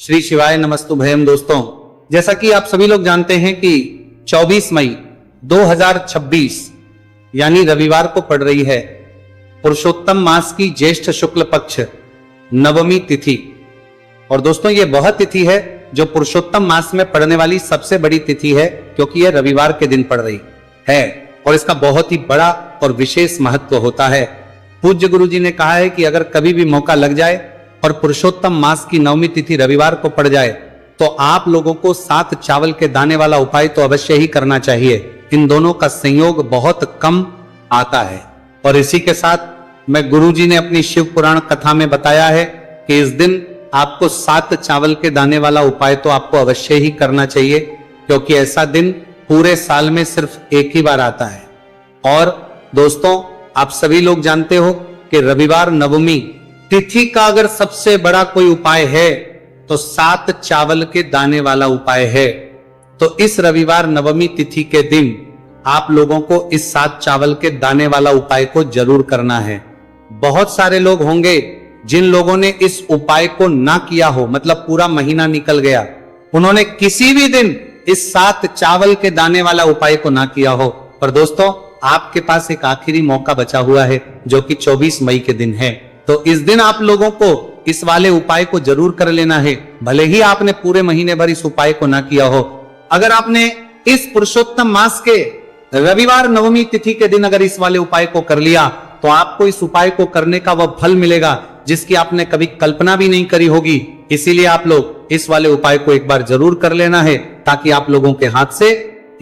श्री शिवाय नमस्तुभयम। दोस्तों, जैसा कि आप सभी लोग जानते हैं कि 24 मई 2026 यानी रविवार को पड़ रही है पुरुषोत्तम मास की ज्येष्ठ शुक्ल पक्ष नवमी तिथि। और दोस्तों, ये वह तिथि है जो पुरुषोत्तम मास में पड़ने वाली सबसे बड़ी तिथि है, क्योंकि यह रविवार के दिन पड़ रही है और इसका बहुत ही बड़ा और विशेष महत्व होता है। पूज्य गुरु जी ने कहा है कि अगर कभी भी मौका लग जाए और पुरुषोत्तम मास की नवमी तिथि रविवार को पड़ जाए तो आप लोगों को 7 चावल के दाने वाला उपाय तो अवश्य ही करना चाहिए। इन दोनों का संयोग बहुत कम आता है। और इसी के साथ में गुरु जी ने अपनी शिव पुराण कथा में बताया है कि इस दिन आपको 7 चावल के दाने वाला उपाय तो आपको अवश्य ही करना चाहिए, क्योंकि ऐसा दिन पूरे साल में सिर्फ एक ही बार आता है। और दोस्तों, आप सभी लोग जानते हो कि रविवार नवमी तिथि का अगर सबसे बड़ा कोई उपाय है तो 7 चावल के दाने वाला उपाय है। तो इस रविवार नवमी तिथि के दिन आप लोगों को इस 7 चावल के दाने वाला उपाय को जरूर करना है। बहुत सारे लोग होंगे जिन लोगों ने इस उपाय को ना किया हो, मतलब पूरा महीना निकल गया, उन्होंने किसी भी दिन इस 7 चावल के दाने वाला उपाय को ना किया हो। पर दोस्तों, आपके पास एक आखिरी मौका बचा हुआ है जो कि 24 मई के दिन है। तो इस दिन आप लोगों को इस वाले उपाय को जरूर कर लेना है, भले ही आपने पूरे महीने भर इस उपाय को ना किया हो। अगर आपने इस पुरुषोत्तम मास के रविवार नवमी तिथि के दिन अगर इस वाले उपाय को कर लिया तो आपको इस उपाय को करने का वह फल मिलेगा जिसकी आपने कभी कल्पना भी नहीं करी होगी। इसीलिए आप लोग इस वाले उपाय को एक बार जरूर कर लेना है, ताकि आप लोगों के हाथ से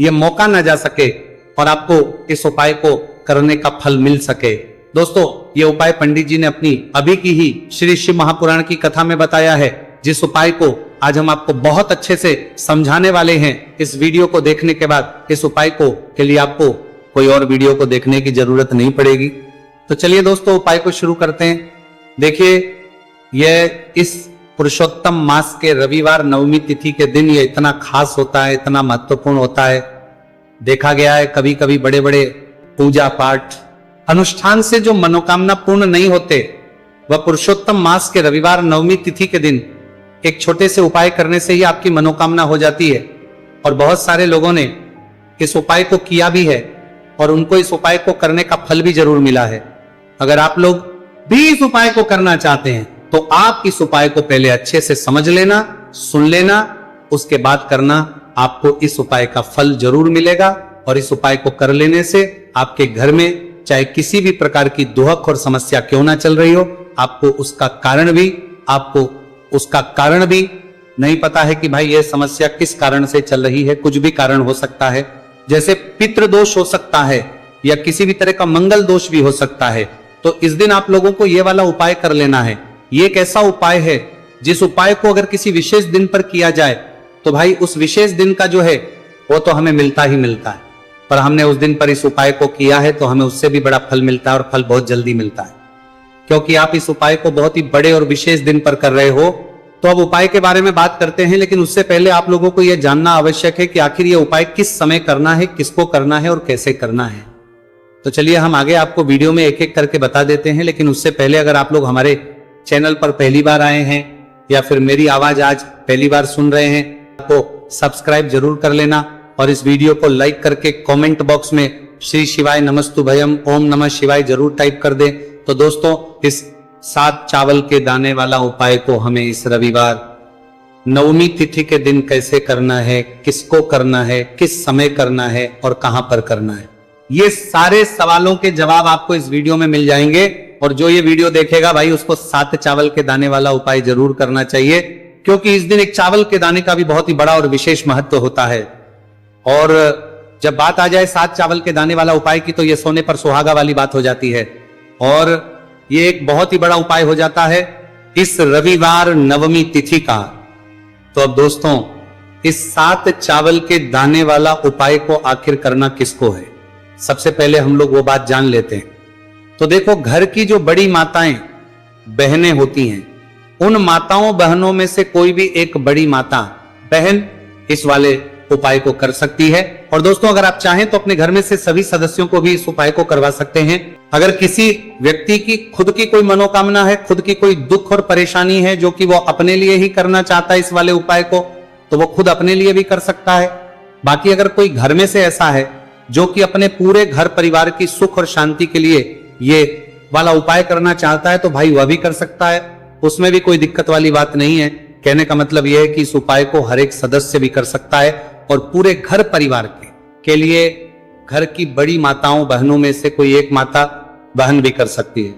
यह मौका ना जा सके और आपको इस उपाय को करने का फल मिल सके। दोस्तों, ये उपाय पंडित जी ने अपनी अभी की ही श्री शिव महापुराण की कथा में बताया है, जिस उपाय को आज हम आपको बहुत अच्छे से समझाने वाले हैं। इस वीडियो को देखने के बाद इस उपाय को के लिए आपको कोई और वीडियो को देखने की जरूरत नहीं पड़ेगी। तो चलिए दोस्तों, उपाय को शुरू करते हैं। देखिए, यह इस पुरुषोत्तम मास के रविवार नवमी तिथि के दिन ये इतना खास होता है, इतना महत्वपूर्ण होता है। देखा गया है कभी कभी बड़े बड़े पूजा पाठ अनुष्ठान से जो मनोकामना पूर्ण नहीं होते, वह पुरुषोत्तम मास के रविवार नवमी तिथि के दिन एक छोटे से उपाय करने से ही आपकी मनोकामना हो जाती है। और बहुत सारे लोगों ने इस उपाय को किया भी है और उनको इस उपाय को करने का फल भी जरूर मिला है। अगर आप लोग भी इस उपाय को करना चाहते हैं तो आप इस उपाय को पहले अच्छे से समझ लेना, सुन लेना, उसके बाद करना। आपको इस उपाय का फल जरूर मिलेगा और इस उपाय को कर लेने से आपके घर में चाहे किसी भी प्रकार की दुहक और समस्या क्यों ना चल रही हो, आपको उसका कारण भी नहीं पता है कि भाई यह समस्या किस कारण से चल रही है। कुछ भी कारण हो सकता है, जैसे पितृ दोष हो सकता है या किसी भी तरह का मंगल दोष भी हो सकता है। तो इस दिन आप लोगों को यह वाला उपाय कर लेना है। ये एक ऐसा उपाय है जिस उपाय को अगर किसी विशेष दिन पर किया जाए तो भाई उस विशेष दिन का जो है वो तो हमें मिलता ही मिलता है। पर हमने उस दिन पर इस उपाय को किया है तो हमें उससे भी बड़ा फल मिलता है, और फल बहुत जल्दी मिलता है, क्योंकि आप इस उपाय को बहुत ही बड़े और विशेष दिन पर कर रहे हो। तो अब उपाय के बारे में बात करते हैं, लेकिन उससे पहले आप लोगों को यह जानना आवश्यक है कि आखिर यह उपाय किस समय करना है, किसको करना है और कैसे करना है। तो चलिए हम आगे आपको वीडियो में एक एक करके बता देते हैं। लेकिन उससे पहले अगर आप लोग हमारे चैनल पर पहली बार आए हैं या फिर मेरी आवाज आज पहली बार सुन रहे हैं, तो सब्सक्राइब जरूर कर लेना और इस वीडियो को लाइक करके कमेंट बॉक्स में श्री शिवाय नमस्तुभयम ओम नमः शिवाय जरूर टाइप कर दें। तो दोस्तों, इस 7 चावल के दाने वाला उपाय को हमें इस रविवार नवमी तिथि के दिन कैसे करना है, किसको करना है, किस समय करना है और कहां पर करना है, ये सारे सवालों के जवाब आपको इस वीडियो में मिल जाएंगे। और जो ये वीडियो देखेगा भाई, उसको 7 चावल के दाने वाला उपाय जरूर करना चाहिए, क्योंकि इस दिन एक चावल के दाने का भी बहुत ही बड़ा और विशेष महत्व होता है। और जब बात आ जाए 7 चावल के दाने वाला उपाय की, तो यह सोने पर सुहागा वाली बात हो जाती है और यह एक बहुत ही बड़ा उपाय हो जाता है इस रविवार नवमी तिथि का। तो अब दोस्तों, इस 7 चावल के दाने वाला उपाय को आखिर करना किसको है, सबसे पहले हम लोग वो बात जान लेते हैं। तो देखो, घर की जो बड़ी माताएं बहनें होती हैं, उन माताओं बहनों में से कोई भी एक बड़ी माता बहन इस वाले उपाय को कर सकती है। और दोस्तों अगर आप चाहें तो अपने घर में से सभी सदस्यों को भी इस उपाय को करवा सकते हैं। अगर किसी व्यक्ति की खुद की कोई मनोकामना है, खुद की कोई दुख और परेशानी है जो कि वो अपने लिए ही करना चाहता है इस वाले उपाय को, तो वो खुद अपने लिए भी कर सकता है। बाकी अगर कोई घर में से ऐसा है जो कि अपने पूरे घर परिवार की सुख और शांति के लिए ये वाला उपाय करना चाहता है तो भाई वह भी कर सकता है, उसमें भी कोई दिक्कत वाली बात नहीं है। कहने का मतलब यह है कि इस उपाय को हर एक सदस्य भी कर सकता है और पूरे घर परिवार के लिए घर की बड़ी माताओं बहनों में से कोई एक माता बहन भी कर सकती है।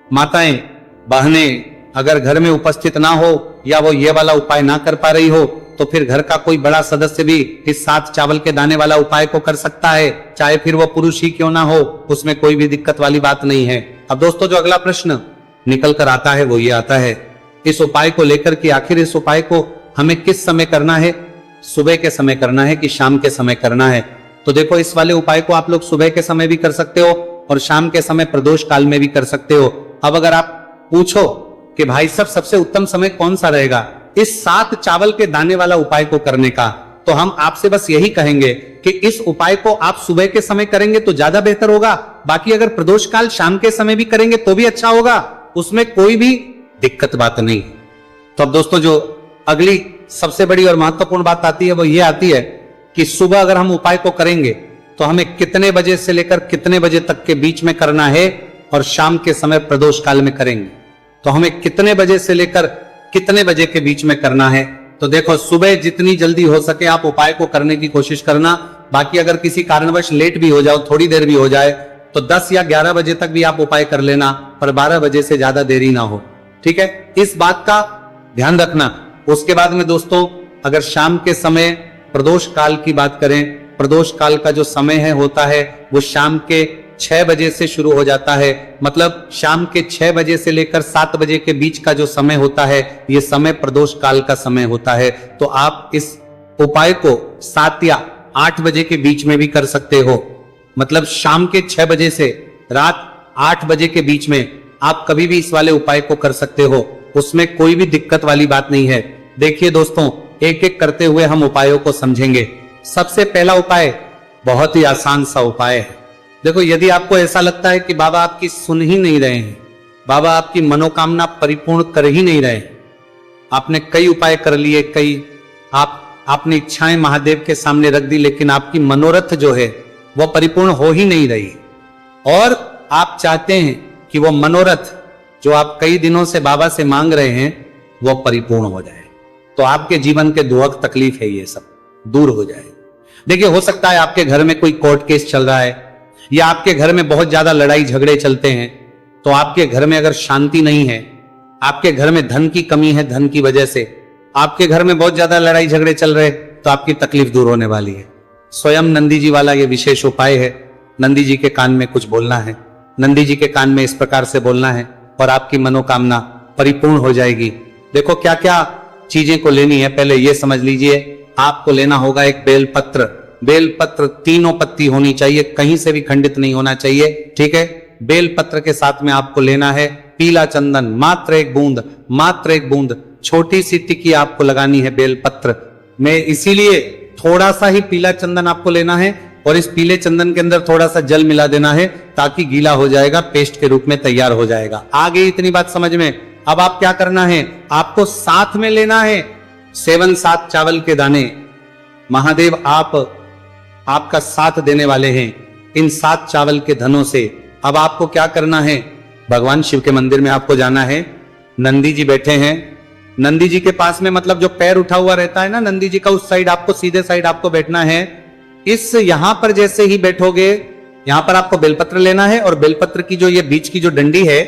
माताएं बहनें अगर घर में उपस्थित ना हो या वो ये वाला उपाय ना कर पा रही हो तो फिर घर का कोई बड़ा सदस्य भी इस 7 चावल के दाने वाला उपाय को कर सकता है, चाहे फिर वो पुरुष ही क्यों ना हो, उसमें कोई भी दिक्कत वाली बात नहीं है। अब दोस्तों जो अगला प्रश्न निकल कर आता है वो ये आता है इस उपाय को लेकर कि आखिर इस उपाय को हमें किस समय करना है, सुबह के समय करना है कि शाम के समय करना है। तो देखो इस वाले उपाय को आप लोग सुबह के समय भी कर सकते हो और शाम के समय प्रदोष काल में भी कर सकते हो। अब अगर आप पूछो कि भाई साहब सबसे उत्तम समय कौन सा रहेगा इस 7 चावल के दाने वाला उपाय को करने का, तो हम आपसे बस यही कहेंगे कि इस उपाय को आप सुबह के समय करेंगे तो ज्यादा बेहतर होगा। बाकी अगर प्रदोष काल शाम के समय भी करेंगे तो भी अच्छा होगा, उसमें कोई भी दिक्कत बात नहीं। तो अब दोस्तों जो अगली सबसे बड़ी और महत्वपूर्ण बात आती है वो ये आती है कि सुबह अगर हम उपाय को करेंगे तो हमें कितने बजे से लेकर कितने बजे तक के बीच में करना है और शाम के समय प्रदोष काल में करेंगे तो हमें कितने बजे से लेकर कितने बजे के बीच में करना है। तो देखो सुबह जितनी जल्दी हो सके आप उपाय को करने की कोशिश करना। बाकी अगर किसी कारणवश लेट भी हो जाओ, थोड़ी देर भी हो जाए तो 10 या 11 बजे तक भी आप उपाय कर लेना, पर 12 बजे से ज्यादा देरी ना हो, ठीक है, इस बात का ध्यान रखना। उसके बाद में दोस्तों अगर शाम के समय प्रदोष काल की बात करें, प्रदोष काल का जो समय है होता है वो शाम के 6 बजे से शुरू हो जाता है। मतलब शाम के 6 बजे से लेकर 7 बजे के बीच का जो समय होता है ये समय प्रदोष काल का समय होता है। तो आप इस उपाय को 7 या 8 बजे के बीच में भी कर सकते हो। मतलब शाम के 6 बजे से रात 8 बजे के बीच में आप कभी भी इस वाले उपाय को कर सकते हो, उसमें कोई भी दिक्कत वाली बात नहीं है। देखिए दोस्तों एक एक करते हुए हम उपायों को समझेंगे। सबसे पहला उपाय बहुत ही आसान सा उपाय है। देखो यदि आपको ऐसा लगता है कि बाबा आपकी सुन ही नहीं रहे हैं, बाबा आपकी मनोकामना परिपूर्ण कर ही नहीं रहे, आपने कई उपाय कर लिए, कई आपने इच्छाएं महादेव के सामने रख दी, लेकिन आपकी मनोरथ जो है वह परिपूर्ण हो ही नहीं रही और आप चाहते हैं कि वो मनोरथ जो आप कई दिनों से बाबा से मांग रहे हैं वो परिपूर्ण हो जाए, तो आपके जीवन के दुख तकलीफ है ये सब दूर हो जाए। देखिए हो सकता है आपके घर में कोई कोर्ट केस चल रहा है या आपके घर में बहुत ज्यादा लड़ाई झगड़े चलते हैं, तो आपके घर में अगर शांति नहीं है, आपके घर में धन की कमी है, धन की वजह से आपके घर में बहुत ज्यादा लड़ाई झगड़े चल रहे, तो आपकी तकलीफ दूर होने वाली है। स्वयं नंदी जी वाला ये विशेष उपाय है। नंदी जी के कान में कुछ बोलना है, नंदी जी के कान में इस प्रकार से बोलना है और आपकी मनोकामना परिपूर्ण हो जाएगी। देखो क्या क्या चीजें को लेनी है पहले ये समझ लीजिए। आपको लेना होगा एक बेलपत्र, बेलपत्र 3 पत्ती होनी चाहिए, कहीं से भी खंडित नहीं होना चाहिए, ठीक है। बेलपत्र के साथ में आपको लेना है पीला चंदन, मात्र 1 बूंद, मात्र 1 बूंद, छोटी सी टिक्की आपको लगानी है बेलपत्र में, इसीलिए थोड़ा सा ही पीला चंदन आपको लेना है और इस पीले चंदन के अंदर थोड़ा सा जल मिला देना है ताकि गीला हो जाएगा, पेस्ट के रूप में तैयार हो जाएगा। आगे इतनी बात समझ में। अब आप क्या करना है, आपको साथ में लेना है 7 चावल के दाने। महादेव आपका साथ देने वाले हैं इन 7 चावल के धनों से। अब आपको क्या करना है, भगवान शिव के मंदिर में आपको जाना है। नंदी जी बैठे हैं, नंदी जी के पास में मतलब जो पैर उठा हुआ रहता है ना नंदी जी का, उस साइड आपको सीधे साइड आपको बैठना है। इस यहां पर जैसे ही बैठोगे यहां पर आपको बेलपत्र लेना है और बेलपत्र की जो ये बीच की जो डंडी है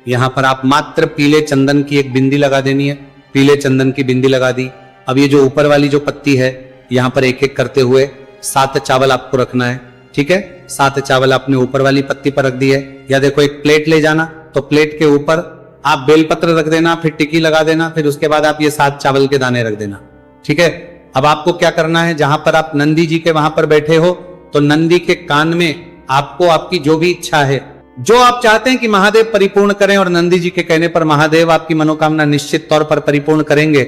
यहां पर आप मात्र पीले चंदन की एक बिंदी लगा देनी है। पीले चंदन की बिंदी लगा दी। अब ये जो ऊपर वाली जो पत्ती है यहां पर एक एक करते हुए 7 चावल आपको रखना है, ठीक है। 7 चावल आपने ऊपर वाली पत्ती पर रख दी है। या देखो एक प्लेट ले जाना, तो प्लेट के ऊपर आप बेलपत्र रख देना, फिर टिक्की लगा देना, फिर उसके बाद आप ये 7 चावल के दाने रख देना, ठीक है। अब आपको क्या करना है, जहां पर आप नंदी जी के वहां पर बैठे हो तो नंदी के कान में आपको आपकी जो भी इच्छा है, जो आप चाहते हैं कि महादेव परिपूर्ण करें, और नंदी जी के कहने पर महादेव आपकी मनोकामना निश्चित तौर पर परिपूर्ण करेंगे,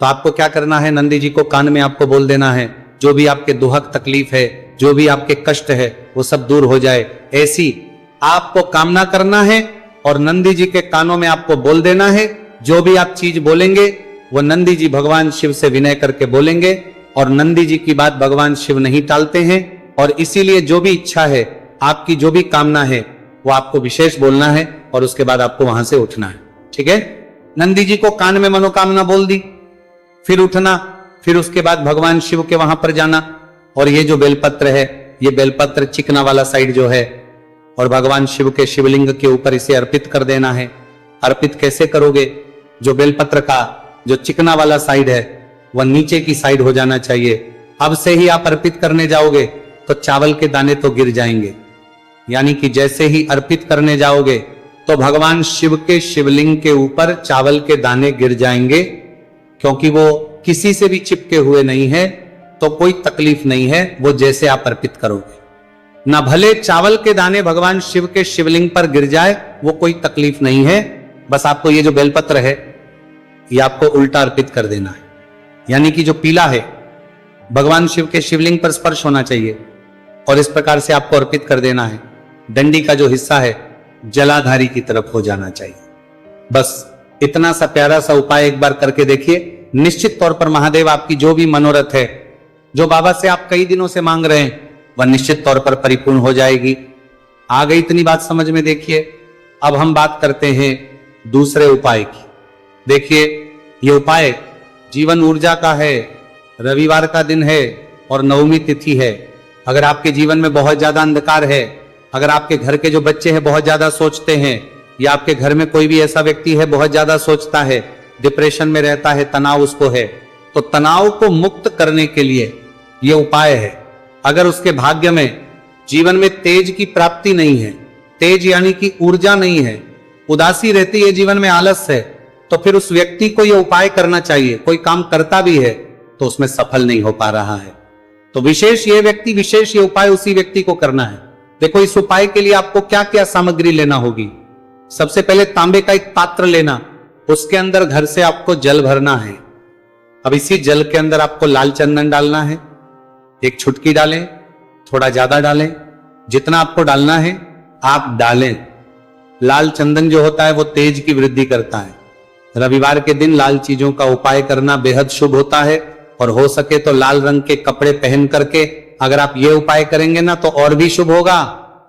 तो आपको क्या करना है, नंदी जी को कान में आपको बोल देना है, जो भी आपके दुहक तकलीफ है, जो भी आपके कष्ट है, वो सब दूर हो जाए। ऐसी आपको कामना करना है और नंदी जी के कानों में आपको बोल देना है। जो भी आप चीज बोलेंगे वो नंदी जी भगवान शिव से विनय करके बोलेंगे, और नंदी जी की बात भगवान शिव नहीं टालते हैं। और इसीलिए जो भी इच्छा है, आपकी जो भी कामना है, वो आपको विशेष बोलना है और उसके बाद आपको वहां से उठना है। ठीक है, नंदी जी को कान में मनोकामना बोल दी, फिर उठना, फिर उसके बाद भगवान शिव के वहां पर जाना। और ये जो बेलपत्र है, ये बेलपत्र चिकना वाला साइड जो है, और भगवान शिव के शिवलिंग के ऊपर इसे अर्पित कर देना है। अर्पित कैसे करोगे, जो बेलपत्र का जो चिकना वाला साइड है वह नीचे की साइड हो जाना चाहिए। अब से ही आप अर्पित करने जाओगे तो चावल के दाने तो गिर जाएंगे, यानी कि जैसे ही अर्पित करने जाओगे तो भगवान शिव के शिवलिंग के ऊपर चावल के दाने गिर जाएंगे, क्योंकि वो किसी से भी चिपके हुए नहीं है, तो कोई तकलीफ नहीं है। वो जैसे आप अर्पित करोगे, ना भले चावल के दाने भगवान शिव के शिवलिंग पर गिर जाए, वो कोई तकलीफ नहीं है। बस आपको ये जो बेलपत्र है, ये आपको उल्टा अर्पित कर देना है, यानी कि जो पीला है भगवान शिव के शिवलिंग पर स्पर्श होना चाहिए, और इस प्रकार से आपको अर्पित कर देना है। डंडी का जो हिस्सा है जलाधारी की तरफ हो जाना चाहिए। बस इतना सा प्यारा सा उपाय एक बार करके देखिए। निश्चित तौर पर महादेव आपकी जो भी मनोरथ है, जो बाबा से आप कई दिनों से मांग रहे हैं, वह निश्चित तौर पर परिपूर्ण हो जाएगी। आ गई इतनी बात समझ में? देखिए, अब हम बात करते हैं दूसरे उपाय की। देखिए, यह उपाय जीवन ऊर्जा का है, रविवार का दिन है और नवमी तिथि है। अगर आपके जीवन में बहुत ज्यादा अंधकार है, अगर आपके घर के जो बच्चे हैं बहुत ज्यादा सोचते हैं, या आपके घर में कोई भी ऐसा व्यक्ति है बहुत ज्यादा सोचता है, डिप्रेशन में रहता है, तनाव उसको है, तो तनाव को मुक्त करने के लिए यह उपाय है। अगर उसके भाग्य में जीवन में तेज की प्राप्ति नहीं है, तेज यानी कि ऊर्जा नहीं है, उदासी रहती है, जीवन में आलस है, तो फिर उस व्यक्ति को यह उपाय करना चाहिए। कोई काम करता भी है तो उसमें सफल नहीं हो पा रहा है, तो विशेष ये उपाय उसी व्यक्ति को करना है। देखो, इस उपाय के लिए आपको क्या क्या सामग्री लेना होगी। सबसे पहले तांबे का एक पात्र लेना, उसके अंदर घर से आपको जल भरना है। अब इसी जल के अंदर आपको लाल चंदन डालना है। एक छुटकी डालें, थोड़ा ज्यादा डालें, जितना आपको डालना है आप डालें। लाल चंदन जो होता है वो तेज की वृद्धि करता है। रविवार के दिन लाल चीजों का उपाय करना बेहद शुभ होता है, और हो सके तो लाल रंग के कपड़े पहन करके अगर आप ये उपाय करेंगे ना तो और भी शुभ होगा।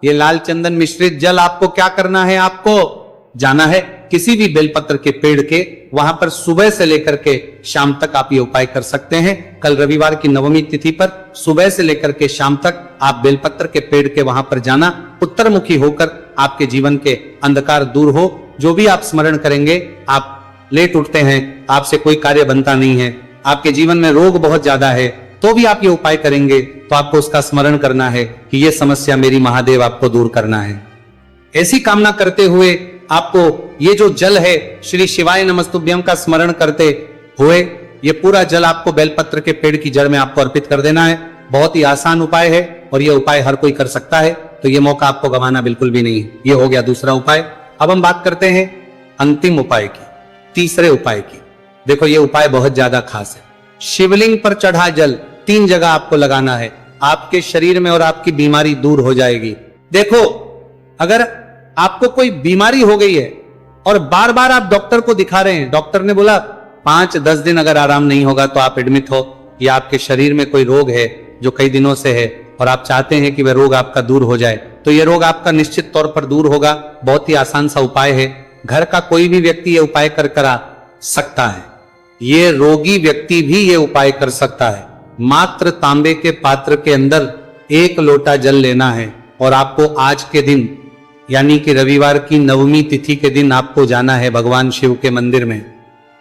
ये लाल चंदन मिश्रित जल आपको क्या करना है, आपको जाना है किसी भी बेलपत्र के पेड़ के वहां पर, सुबह से लेकर के शाम तक आप ये उपाय कर सकते हैं। कल रविवार की नवमी तिथि पर सुबह से लेकर के शाम तक आप बेलपत्र के पेड़ के वहां पर जाना, उत्तरमुखी होकर आपके जीवन के अंधकार दूर हो। जो भी आप स्मरण करेंगे, आप लेट उठते हैं, आपसे कोई कार्य बनता नहीं है, आपके जीवन में रोग बहुत ज्यादा है, तो भी आप ये उपाय करेंगे तो आपको उसका स्मरण करना है कि ये समस्या मेरी महादेव आपको दूर करना है। ऐसी कामना करते हुए आपको ये जो जल है श्री शिवाय नमस्तुभ्यम का स्मरण करते हुए ये पूरा जल आपको बेलपत्र के पेड़ की जड़ में आपको अर्पित कर देना है। बहुत ही आसान उपाय है और ये उपाय हर कोई कर सकता है, तो ये मौका आपको गंवाना बिल्कुल भी नहीं है। ये हो गया दूसरा उपाय। अब हम बात करते हैं अंतिम उपाय की, तीसरे उपाय की। देखो, ये उपाय बहुत ज्यादा खास है। शिवलिंग पर चढ़ा जल 3 जगह आपको लगाना है, आपके शरीर में और आपकी बीमारी दूर हो जाएगी। देखो, अगर आपको कोई बीमारी हो गई है और बार बार आप डॉक्टर को दिखा रहे हैं, डॉक्टर ने बोला 5-10 दिन अगर आराम नहीं होगा तो आप एडमिट हो, या आपके शरीर में कोई रोग है जो कई दिनों से है और आप चाहते हैं कि वह रोग आपका दूर हो जाए, तो यह रोग आपका निश्चित तौर पर दूर होगा। बहुत ही आसान सा उपाय है, घर का कोई भी व्यक्ति ये उपाय करा सकता है। ये रोगी व्यक्ति भी ये उपाय कर सकता है। मात्र तांबे के पात्र के अंदर 1 लोटा जल लेना है और आपको आज के दिन यानी कि रविवार की नवमी तिथि के दिन आपको जाना है भगवान शिव के मंदिर में।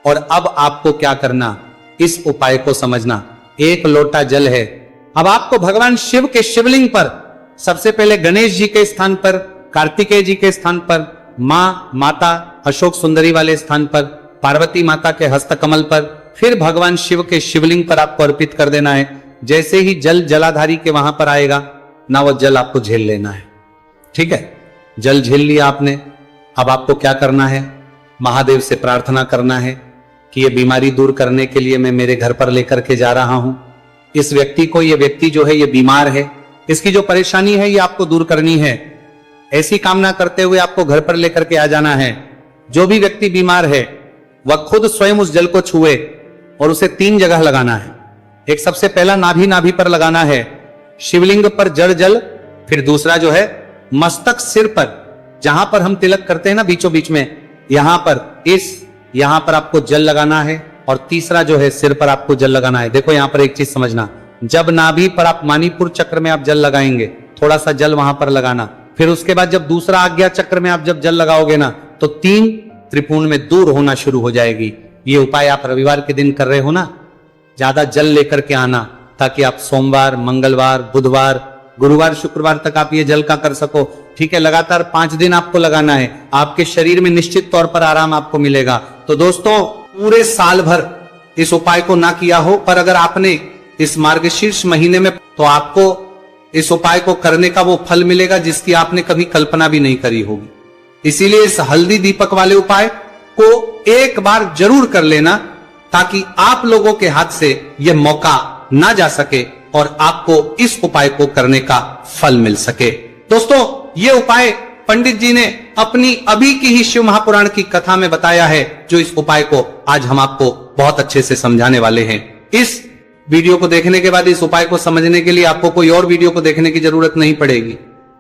और अब आपको क्या करना, इस उपाय को समझना। 1 लोटा जल है, अब आपको भगवान शिव के शिवलिंग पर सबसे पहले गणेश जी के स्थान पर, कार्तिकेय जी के स्थान पर, माता अशोक सुंदरी वाले स्थान पर, पार्वती माता के हस्तकमल पर, फिर भगवान शिव के शिवलिंग पर आपको अर्पित कर देना है। जैसे ही जल जलाधारी के वहां पर आएगा ना, वो जल आपको झेल लेना है। ठीक है, जल झेल लिया आपने। अब आपको क्या करना है, महादेव से प्रार्थना करना है कि ये बीमारी दूर करने के लिए मैं मेरे घर पर लेकर के जा रहा हूं। इस व्यक्ति को, ये व्यक्ति जो है ये बीमार है, इसकी जो परेशानी है ये आपको दूर करनी है। ऐसी कामना करते हुए आपको घर पर लेकर के आ जाना है। जो भी व्यक्ति बीमार है वह खुद स्वयं उस जल को छुए और उसे 3 जगह लगाना है। एक सबसे पहला नाभि पर लगाना है, शिवलिंग पर जड़ जल, फिर दूसरा जो है मस्तक सिर पर, जहां पर हम तिलक करते हैं ना बीचों बीच में, यहां पर आपको जल लगाना है, और तीसरा जो है सिर पर आपको जल लगाना है। देखो यहां पर एक चीज समझना, जब नाभि पर आप मणिपुर चक्र में आप जल लगाएंगे, थोड़ा सा जल वहां पर लगाना, फिर उसके बाद जब दूसरा आज्ञा चक्र में आप जब जल लगाओगे ना, तो 3 त्रिपुण में दूर होना शुरू हो जाएगी। ये उपाय आप रविवार के दिन कर रहे हो ना, ज्यादा जल लेकर के आना, ताकि आप सोमवार, मंगलवार, बुधवार, गुरुवार, शुक्रवार तक आप ये जल का कर सको। ठीक है, लगातार 5 दिन आपको लगाना है, आपके शरीर में निश्चित तौर पर आराम आपको मिलेगा। तो दोस्तों, पूरे साल भर इस उपाय को ना किया हो, पर अगर आपने इस मार्गशीर्ष महीने में, तो आपको इस उपाय को करने का वो फल मिलेगा जिसकी आपने कभी कल्पना भी नहीं करी होगी। इसीलिए इस हल्दी दीपक वाले उपाय को एक बार जरूर कर लेना, ताकि आप लोगों के हाथ से यह मौका ना जा सके और आपको इस उपाय को करने का फल मिल सके। दोस्तों, ये उपाय पंडित जी ने अपनी अभी की ही शिव महापुराण की कथा में बताया है, जो इस उपाय को आज हम आपको बहुत अच्छे से समझाने वाले हैं। इस वीडियो को देखने के बाद इस उपाय को समझने के लिए आपको कोई और वीडियो को देखने की जरूरत नहीं पड़ेगी।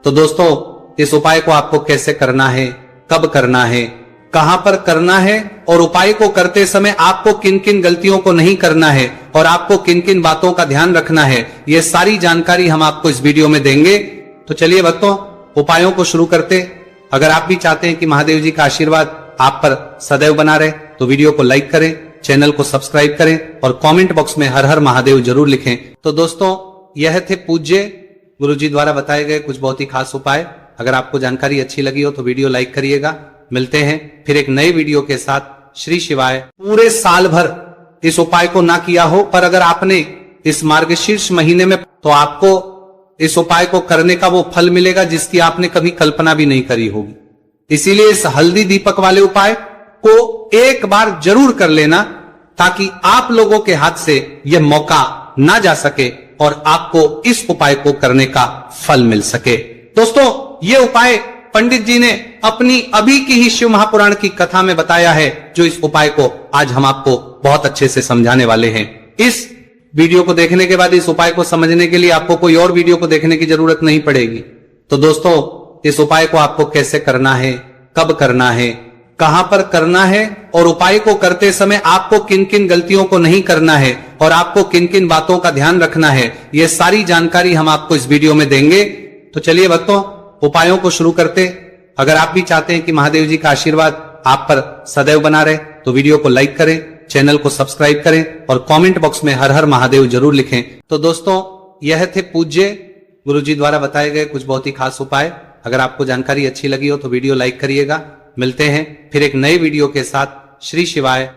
तो दोस्तों, इस उपाय को आपको कैसे करना है, कब करना है, कहां पर करना है, और उपाय को करते समय आपको किन किन गलतियों को नहीं करना है और आपको किन किन बातों का ध्यान रखना है, ये सारी जानकारी हम आपको इस वीडियो में देंगे। तो चलिए भक्तों, उपायों को शुरू करते। अगर आप भी चाहते हैं कि महादेव जी का आशीर्वाद आप पर सदैव बना रहे, तो वीडियो को लाइक करें, चैनल को सब्सक्राइब करें और कमेंट बॉक्स में हर हर महादेव जरूर लिखें। तो दोस्तों, यह थे पूज्य गुरुजी द्वारा बताए गए कुछ बहुत ही खास उपाय। अगर आपको जानकारी अच्छी लगी हो तो वीडियो लाइक करिएगा। मिलते हैं फिर एक नए वीडियो के साथ। श्री शिवाय। पूरे साल भर इस उपाय को ना किया हो, पर अगर आपने इस मार्गशीर्ष महीने में, तो आपको इस उपाय को करने का वो फल मिलेगा जिसकी आपने कभी कल्पना भी नहीं करी होगी। इसीलिए इस हल्दी दीपक वाले उपाय को एक बार जरूर कर लेना, ताकि आप लोगों के हाथ से यह मौका ना जा सके और आपको इस उपाय को करने का फल मिल सके। दोस्तों, ये उपाय पंडित जी ने अपनी अभी की ही शिव महापुराण की कथा में बताया है, जो इस उपाय को आज हम आपको बहुत अच्छे से समझाने वाले हैं। इस वीडियो को देखने के बाद इस उपाय को समझने के लिए आपको कोई और वीडियो को देखने की जरूरत नहीं पड़ेगी। तो दोस्तों, इस उपाय को आपको कैसे करना है, कब करना है, कहां पर करना है, और उपाय को करते समय आपको किन किन गलतियों को नहीं करना है और आपको किन किन बातों का ध्यान रखना है, ये सारी जानकारी हम आपको इस वीडियो में देंगे। तो चलिए भक्तों, उपायों को शुरू करते। अगर आप भी चाहते हैं कि महादेव जी का आशीर्वाद आप पर सदैव बना रहे, तो वीडियो को लाइक करें, चैनल को सब्सक्राइब करें और कमेंट बॉक्स में हर हर महादेव जरूर लिखें। तो दोस्तों, यह थे पूज्य गुरुजी द्वारा बताए गए कुछ बहुत ही खास उपाय। अगर आपको जानकारी अच्छी लगी हो तो वीडियो लाइक करिएगा। मिलते हैं फिर एक नए वीडियो के साथ। श्री शिवाय।